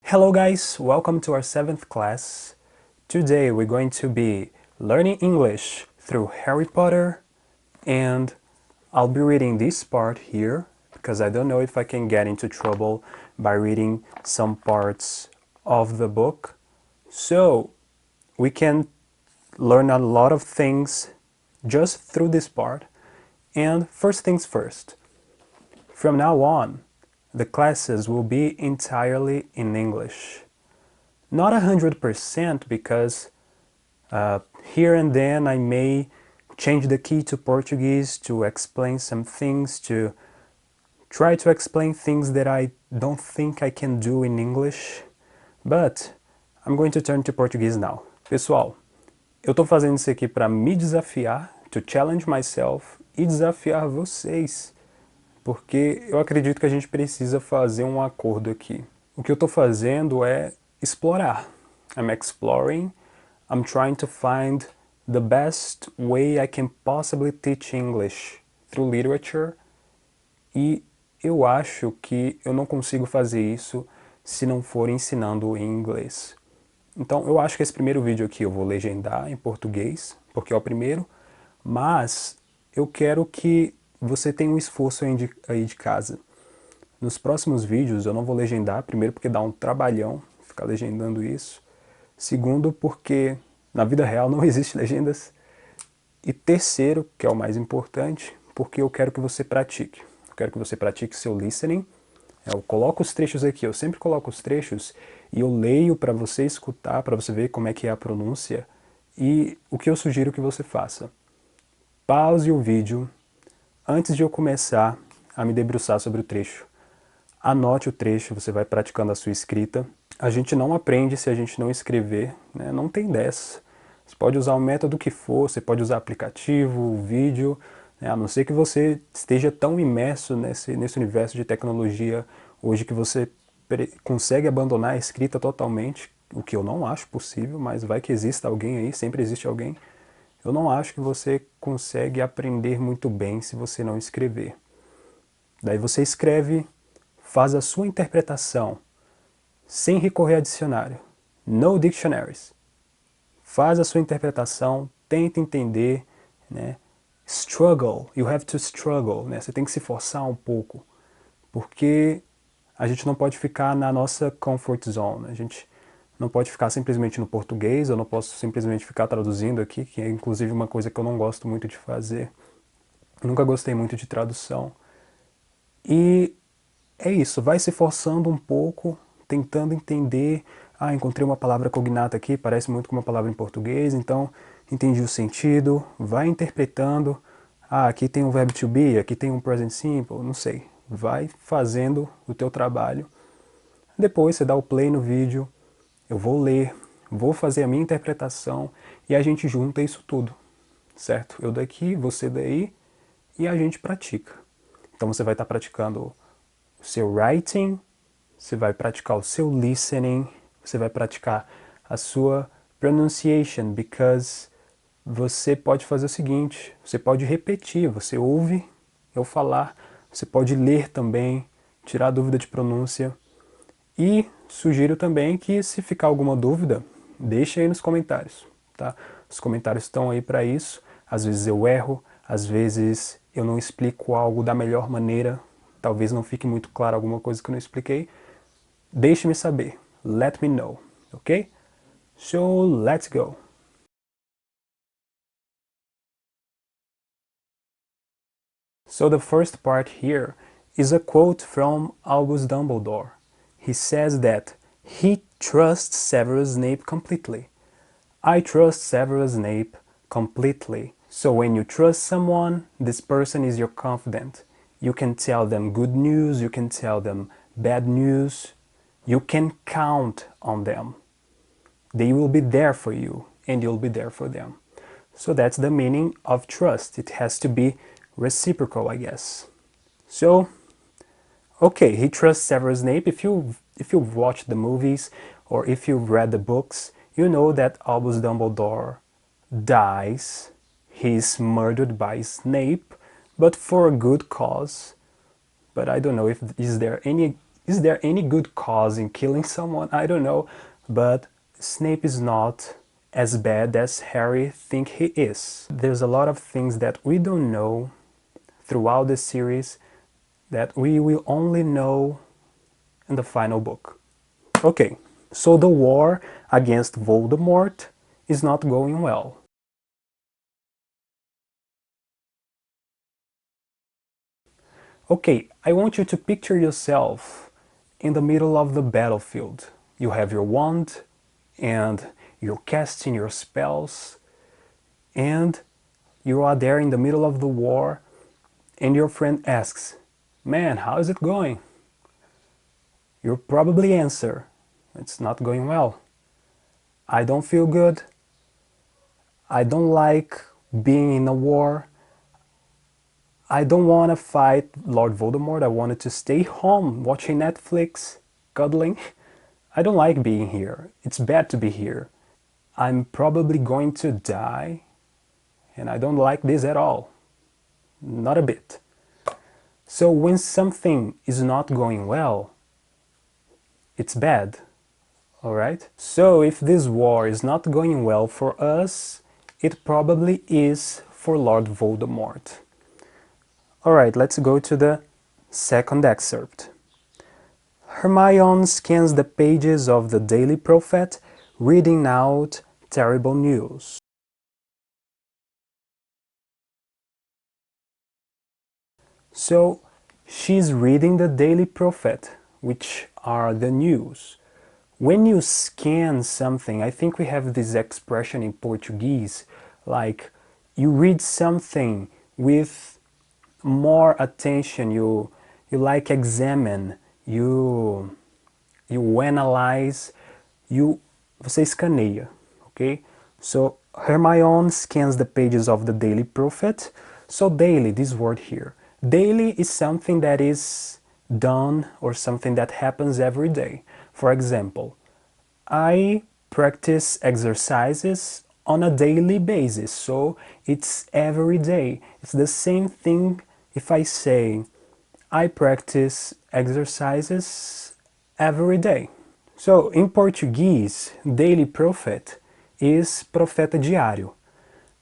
Hello guys, welcome to our 7th class. Today we're going to be learning English through Harry Potter, and I'll be reading this part here because I don't know if I can get into trouble by reading some parts of the book. So we can learn a lot of things just through this part. And first things first, from now on, the classes will be entirely in English. Not 100% because here and then I may change the key to Portuguese to explain some things, to try to explain things that I don't think I can do in English, but I'm going to turn to Portuguese now. Pessoal, eu tô fazendo isso aqui para me desafiar, to challenge myself e desafiar vocês, porque eu acredito que a gente precisa fazer um acordo aqui. O que eu tô fazendo é explorar. I'm exploring, I'm trying to find the best way I can possibly teach English through literature, e eu acho que eu não consigo fazer isso se não for ensinando em inglês. Então eu acho que esse primeiro vídeo aqui eu vou legendar em português, porque é o primeiro, mas eu quero que você tenha um esforço aí de casa. Nos próximos vídeos eu não vou legendar, primeiro porque dá um trabalhão ficar legendando isso, segundo porque na vida real não existe legendas, e terceiro, que é o mais importante, porque eu quero que você pratique. Eu quero que você pratique seu listening. Eu coloco os trechos aqui, eu sempre coloco os trechos e eu leio para você escutar, para você ver como é que é a pronúncia, e o que eu sugiro que você faça. Pause o vídeo antes de eu começar a me debruçar sobre o trecho. Anote o trecho, você vai praticando a sua escrita. A gente não aprende se a gente não escrever, né? Não tem dessa. Você pode usar o método que for, você pode usar aplicativo, vídeo, né? A não ser que você esteja tão imerso nesse universo de tecnologia hoje que você consegue abandonar a escrita totalmente, o que eu não acho possível, mas vai que exista alguém aí, sempre existe alguém. Eu não acho que você consegue aprender muito bem se você não escrever. Daí você escreve, faz a sua interpretação, sem recorrer a dicionário. No dictionaries. Faz a sua interpretação, tenta entender, né? Struggle, you have to struggle, né? Você tem que se forçar um pouco, porque a gente não pode ficar na nossa comfort zone, a gente não pode ficar simplesmente no português, eu não posso simplesmente ficar traduzindo aqui, que é inclusive uma coisa que eu não gosto muito de fazer. Nunca gostei muito de tradução. E é isso, vai se forçando um pouco, tentando entender. Ah, encontrei uma palavra cognata aqui, parece muito com uma palavra em português, então entendi o sentido, vai interpretando. Ah, aqui tem um verbo to be, aqui tem um present simple, não sei. Vai fazendo o teu trabalho. Depois você dá o play no vídeo, eu vou ler, vou fazer a minha interpretação e a gente junta isso tudo, certo? Eu daqui, você daí, e a gente pratica. Então você vai estar praticando o seu writing, você vai praticar o seu listening, você vai praticar a sua pronunciation, because você pode fazer o seguinte, você pode repetir, você ouve eu falar, você pode ler também, tirar dúvida de pronúncia, e sugiro também que se ficar alguma dúvida, deixe aí nos comentários, tá? Os comentários estão aí para isso, às vezes eu erro, às vezes eu não explico algo da melhor maneira, talvez não fique muito claro alguma coisa que eu não expliquei. Deixe-me saber, let me know, ok? So, let's go! So the first part here is a quote from Albus Dumbledore. He says that he trusts Severus Snape completely. I trust Severus Snape completely. So when you trust someone, this person is your confidant. You can tell them good news, you can tell them bad news. You can count on them. They will be there for you, and you'll be there for them. So that's the meaning of trust. It has to be reciprocal, I guess. So, okay, he trusts Severus Snape. If you've watched the movies or if you've read the books, you know that Albus Dumbledore dies. He's murdered by Snape, but for a good cause. but I don't know if is there any good cause in killing someone? I don't know, but Snape is not as bad as Harry think he is. There's a lot of things that we don't know throughout the series that we will only know in the final book. Okay, so the war against Voldemort is not going well. Okay, I want you to picture yourself in the middle of the battlefield. You have your wand and you're casting your spells, and you are there in the middle of the war, and your friend asks, "Man, how is it going?" You'll probably answer, "It's not going well. I don't feel good. I don't like being in a war. I don't want to fight Lord Voldemort. I wanted to stay home watching Netflix, cuddling. I don't like being here. It's bad to be here. I'm probably going to die, and I don't like this at all. Not a bit." So when something is not going well, it's bad, all right? So if this war is not going well for us, it probably is for Lord Voldemort. All right, let's go to the second excerpt. Hermione scans the pages of the Daily Prophet, reading out terrible news. So she's reading the Daily Prophet, which are the news. When you scan something, I think we have this expression in Portuguese, like you read something with more attention, you like examine, you analyze, você escaneia, okay? So Hermione scans the pages of the Daily Prophet. So daily, this word here. Daily is something that is done or something that happens every day. For example, I practice exercises on a daily basis, so it's every day. It's the same thing if I say I practice exercises every day. So in Portuguese, Daily Prophet is profeta diário.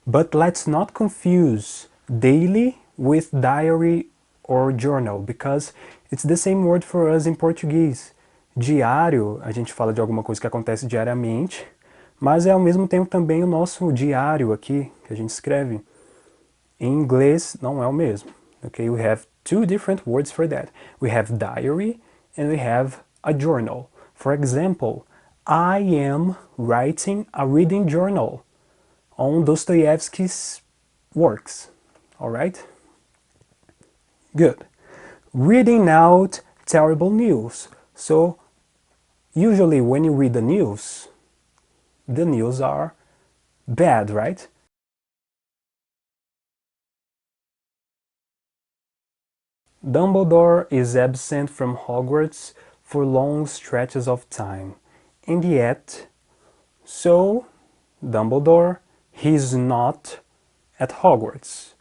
But let's not confuse daily with diary or journal, because it's the same word for us in Português. Diário, a gente fala de alguma coisa que acontece diariamente, mas é ao mesmo tempo também o nosso diário aqui, que a gente escreve. Em inglês não é o mesmo. Okay, we have two different words for that. We have diary and we have a journal. For example, I am writing a reading journal on Dostoevsky's works. All right? Good. Reading out terrible news. So, usually when you read the news are bad, right? Dumbledore is absent from Hogwarts for long stretches of time. And yet, so Dumbledore, he's not at Hogwarts.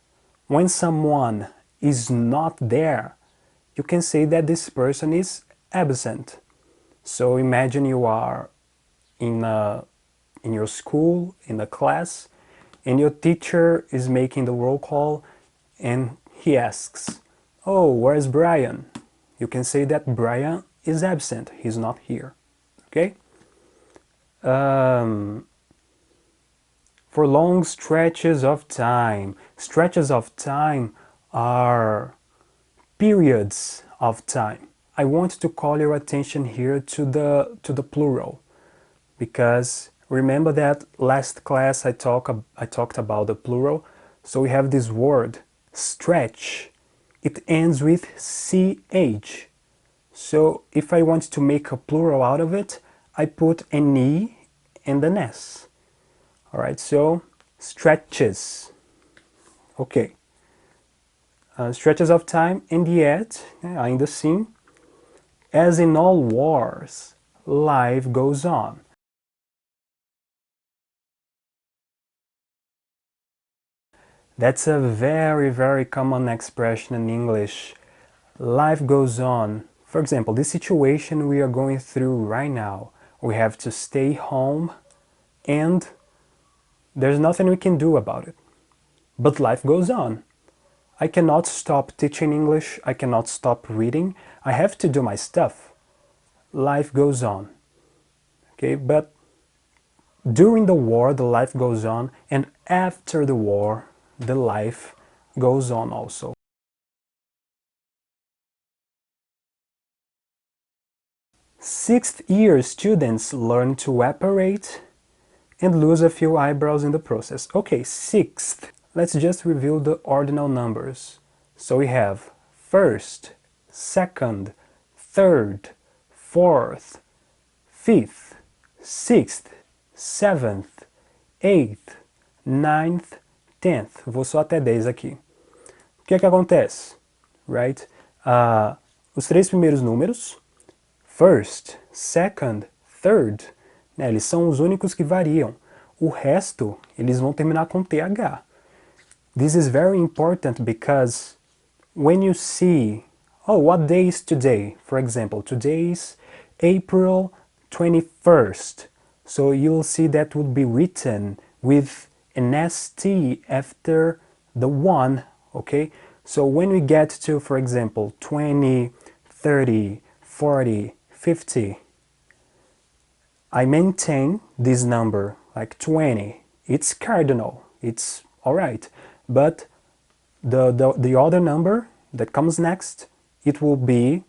When someone is not there, you can say that this person is absent. So imagine you are in your school, in a class, and your teacher is making the roll call and he asks, "Oh, where's Brian?" You can say that Brian is absent, he's not here. Okay? For long stretches of time. Stretches of time are periods of time. I want to call your attention here to the plural, because remember that last class I talked about the plural. So we have this word stretch. It ends with ch. So if I want to make a plural out of it, I put an e and an s. All right, so stretches. Okay. Stretches of time, and yet, ainda assim, as in all wars, life goes on. That's a very, very common expression in English. Life goes on. For example, this situation we are going through right now. We have to stay home and there's nothing we can do about it. But life goes on. I cannot stop teaching English. I cannot stop reading. I have to do my stuff. Life goes on. Okay, but during the war, the life goes on, and after the war, the life goes on also. Sixth year students learn to apparate and lose a few eyebrows in the process. Okay, sixth. Let's just review the ordinal numbers. So we have first, second, third, fourth, fifth, sixth, seventh, eighth, ninth, tenth. Vou só até 10 aqui. O que é que acontece? Right? Os três primeiros números, first, second, third, né, eles são os únicos que variam. O resto, eles vão terminar com TH. This is very important because when you see, oh, what day is today? For example, today is April 21st. So you'll see that would be written with an ST after the 1, okay? So when we get to, for example, 20, 30, 40, 50, I maintain this number, like 20. It's cardinal, it's alright. But the other number that comes next, it will be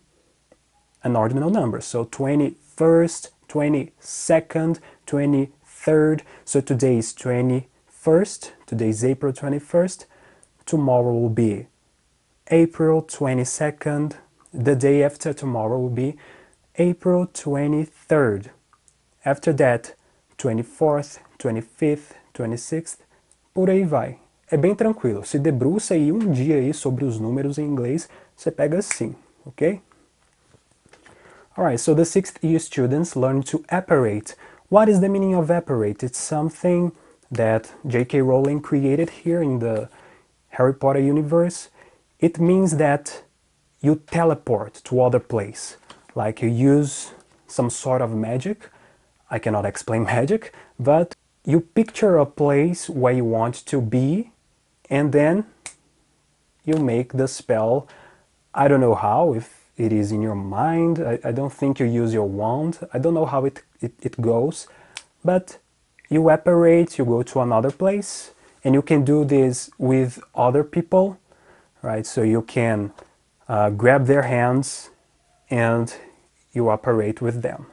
an ordinal number. So 21st, 22nd, 23rd. So today is 21st, today is April 21st. Tomorrow will be April 22nd. The day after tomorrow will be April 23rd. After that, 24th, 25th, 26th, por aí vai. É bem tranquilo. Se debruça aí um dia aí sobre os números em inglês, você pega assim, ok? Alright, so the sixth year students learn to apparate. What is the meaning of apparate? It's something that J.K. Rowling created here in the Harry Potter universe. It means that you teleport to other place. Like you use some sort of magic. I cannot explain magic, but you picture a place where you want to be and then you make the spell. I don't know how, if it is in your mind. I don't think you use your wand. I don't know how it goes, but you apparate, you go to another place, and you can do this with other people, right? So you can grab their hands and you apparate with them.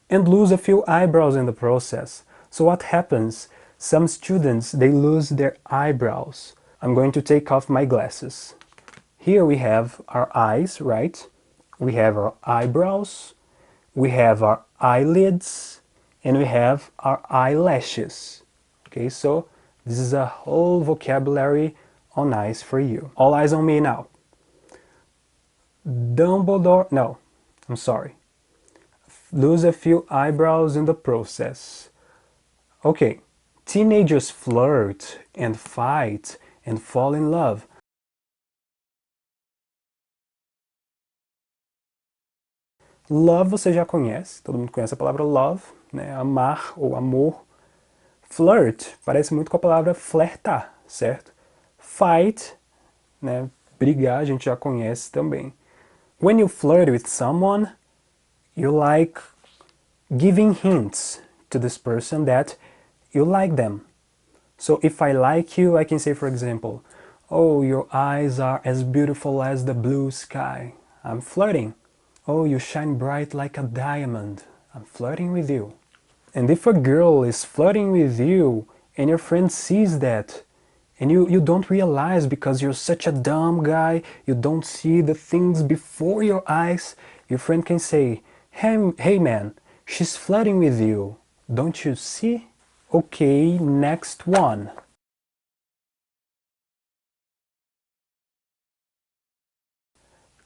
And lose a few eyebrows in the process. So what happens? Some students, they lose their eyebrows. I'm going to take off my glasses. Here we have our eyes, right? We have our eyebrows, we have our eyelids, and we have our eyelashes. Okay, so this is a whole vocabulary on eyes for you. All eyes on me now. Dumbledore, no, I'm sorry. Lose a few eyebrows in the process. Okay, teenagers flirt and fight and fall in love. Love você já conhece, todo mundo conhece a palavra love, né? Amar ou amor. Flirt parece muito com a palavra flertar, certo? Fight, né? Brigar, a gente já conhece também. When you flirt with someone, you like giving hints to this person that you like them. So if I like you, I can say, for example, oh, your eyes are as beautiful as the blue sky. I'm flirting. Oh, you shine bright like a diamond. I'm flirting with you. And if a girl is flirting with you and your friend sees that and you don't realize because you're such a dumb guy, you don't see the things before your eyes, your friend can say, hey man, she's flirting with you. Don't you see? Okay, next one.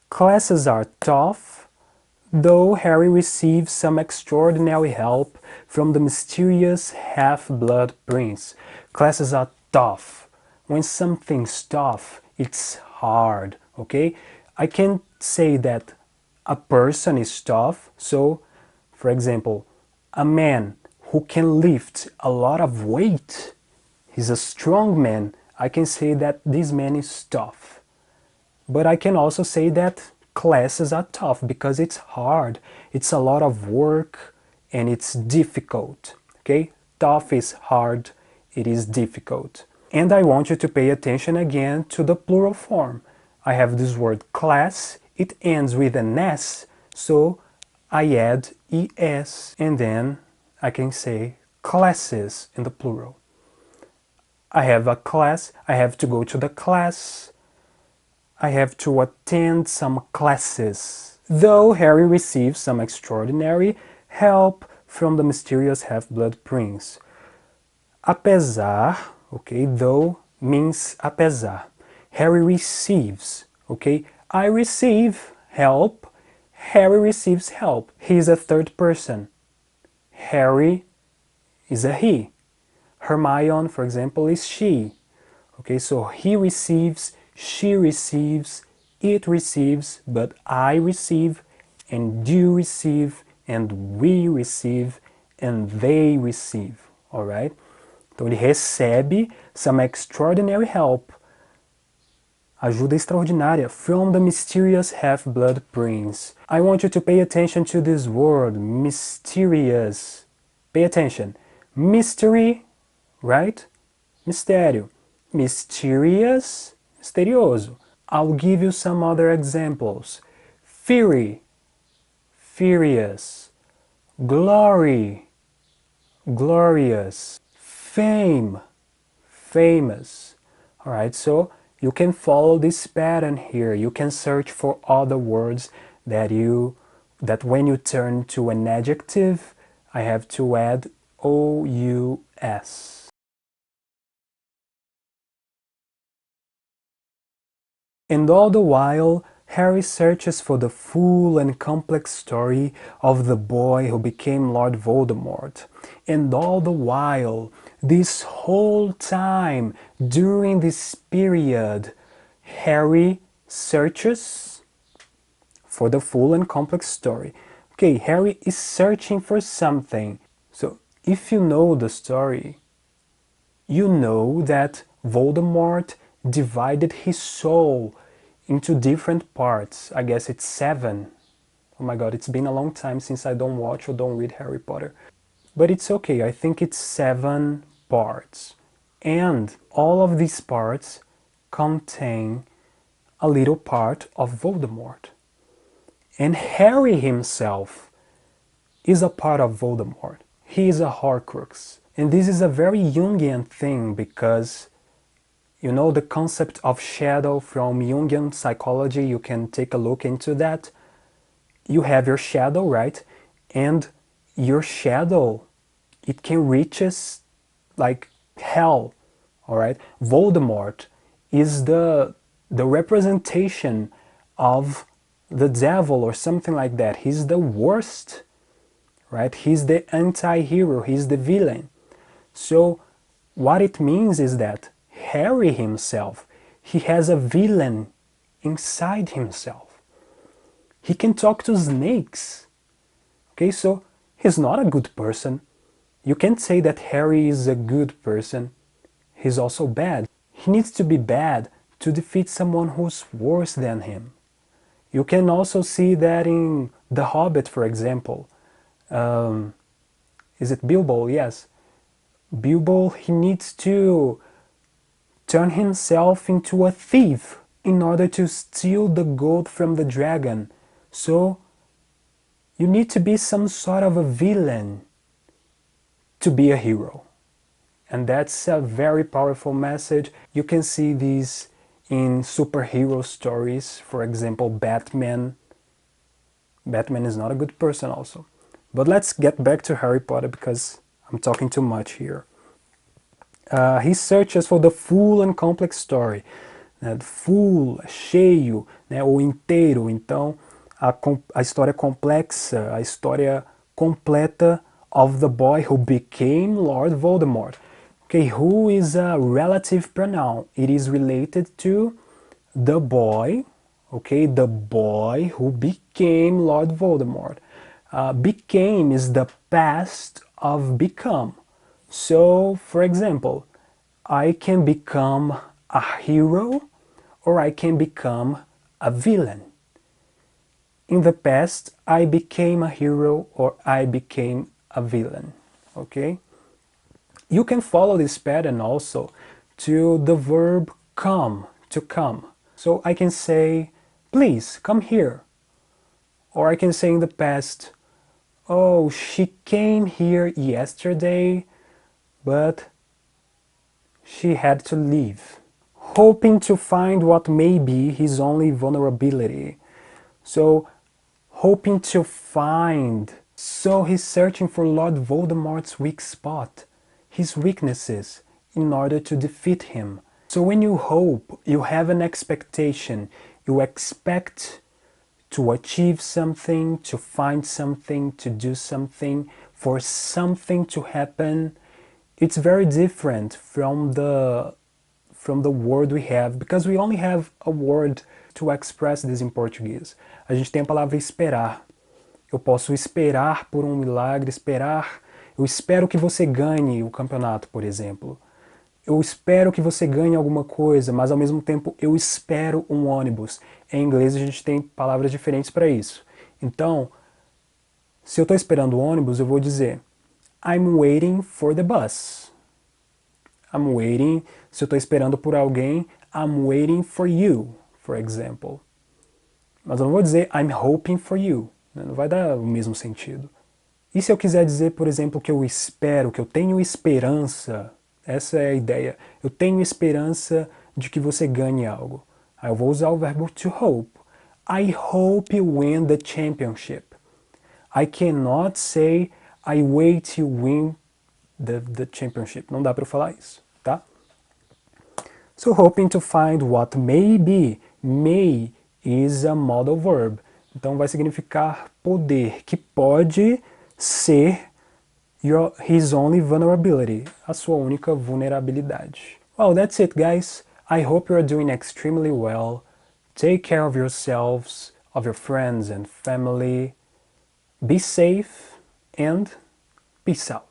Classes are tough, though Harry receives some extraordinary help from the mysterious half-blood prince. Classes are tough. When something's tough, it's hard, okay? I can say that a person is tough, so, for example, a man who can lift a lot of weight, he's a strong man, I can say that this man is tough. But I can also say that classes are tough because it's hard, it's a lot of work, and it's difficult, okay? Tough is hard, it is difficult. And I want you to pay attention again to the plural form. I have this word class, it ends with an S, so I add ES, and then I can say classes in the plural. I have a class, I have to go to the class, I have to attend some classes. Though Harry receives some extraordinary help from the mysterious half-blood prince. Apesar, okay, though means apesar. Harry receives, okay? I receive help, Harry receives help. He is a third person. Harry is a he. Hermione, for example, is she. Okay, so he receives, she receives, it receives, but I receive, and you receive, and we receive, and they receive. Alright? Então ele recebe some extraordinary help, ajuda extraordinária, from the mysterious half-blood prince. I want you to pay attention to this word, mysterious. Pay attention. Mystery, right? Mistério. Mysterious, misterioso. I'll give you some other examples. Fury, furious. Glory, glorious. Fame, famous. Alright, so you can follow this pattern here. You can search for other words that when you turn to an adjective, I have to add OUS. And all the while, Harry searches for the full and complex story of the boy who became Lord Voldemort. And all the while, this whole time, during this period, Harry searches for the full and complex story. Okay, Harry is searching for something. So, if you know the story, you know that Voldemort divided his soul into different parts. I guess it's 7. Oh my god, it's been a long time since I don't watch or don't read Harry Potter. But it's okay, I think it's 7 parts. And all of these parts contain a little part of Voldemort. And Harry himself is a part of Voldemort. He is a Horcrux. And this is a very Jungian thing because, you know, the concept of shadow from Jungian psychology, you can take a look into that. You have your shadow, right? And your shadow, it can reach us like hell, all right? Voldemort is the representation of the devil or something like that. He's the worst, right? He's the anti-hero, he's the villain. So what it means is that Harry himself, he has a villain inside himself. He can talk to snakes. Okay, so he's not a good person. You can't say that Harry is a good person. He's also bad. He needs to be bad to defeat someone who's worse than him. You can also see that in The Hobbit, for example. Is it Bilbo? Yes. Bilbo, he needs to turn himself into a thief in order to steal the gold from the dragon. So, you need to be some sort of a villain to be a hero. And that's a very powerful message. You can see these in superhero stories. For example, Batman. Batman is not a good person also. But let's get back to Harry Potter because I'm talking too much here. He searches for the full and complex story. Full, cheio, né, ou inteiro. Então, a história complexa, a história completa of the boy who became Lord Voldemort. Okay, who is a relative pronoun. It is related to the boy, okay, the boy who became Lord Voldemort. Became is the past of become. So, for example, I can become a hero or I can become a villain. In the past, I became a hero or I became a villain, okay? You can follow this pattern also to the verb come, to come. So I can say, please come here. Or I can say in the past, oh, she came here yesterday, but she had to leave. Hoping to find what may be his only vulnerability. So, hoping to find. So he's searching for Lord Voldemort's weak spot, his weaknesses, in order to defeat him. So when you hope, you have an expectation. You expect to achieve something, to find something, to do something, for something to happen. It's very different from the word we have, because we only have a word to express this in Portuguese. A gente tem a palavra esperar. Eu posso esperar por um milagre, esperar. Eu espero que você ganhe o campeonato, por exemplo. Eu espero que você ganhe alguma coisa, mas ao mesmo tempo eu espero um ônibus. Em inglês a gente tem palavras diferentes para isso. Então, se eu estou esperando o ônibus, eu vou dizer I'm waiting for the bus. I'm waiting. Se eu estou esperando por alguém, I'm waiting for you, for example. Mas eu não vou dizer I'm hoping for you. Não vai dar o mesmo sentido. E se eu quiser dizer, por exemplo, que eu espero, que eu tenho esperança, essa é a ideia. Eu tenho esperança de que você ganhe algo. Aí eu vou usar o verbo to hope. I hope you win the championship. I cannot say I wait you win the championship. Não dá para eu falar isso, tá? So hoping to find what may be. May is a modal verb. Então vai significar poder, que pode ser his only vulnerability, a sua única vulnerabilidade. Well, that's it, guys. I hope you are doing extremely well. Take care of yourselves, of your friends and family. Be safe and peace out.